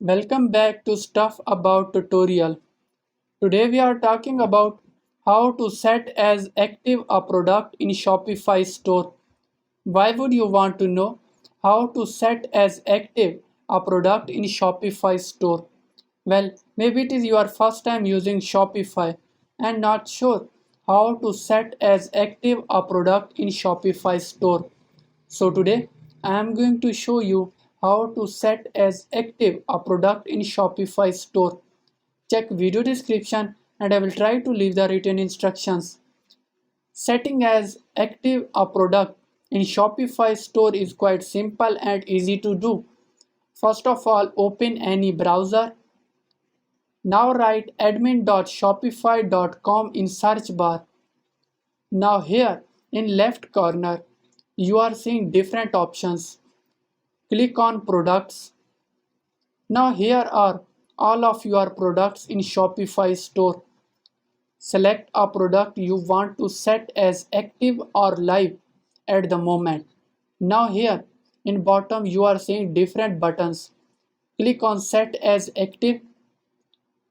Welcome back to Stuff About tutorial. Today we are talking about how to set as active a product in Shopify store. Why would you want to know how to set as active a product in Shopify store? Well, maybe it is your first time using Shopify and not sure how to set as active a product in Shopify store. So today I am going to show you how to set as active a product in Shopify store. Check video description and I will try to leave the written instructions. Setting as active a product in Shopify store is quite simple and easy to do. First of all, open any browser. Now write admin.shopify.com in search bar. Now here in left corner you are seeing different options. Click on products. Now here are all of your products in Shopify store. Select a product you want to set as active or live at the moment. Now here in bottom you are seeing different buttons. Click on set as active.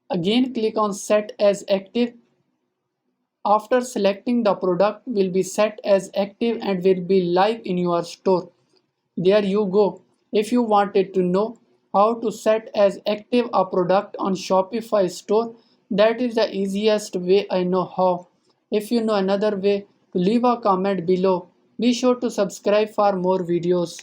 Again click on set as active. After selecting, the product will be set as active and will be live in your store. There you go. If you wanted to know how to set as active a product on Shopify store, that is the easiest way I know how. If you know another way, leave a comment below. Be sure to subscribe for more videos.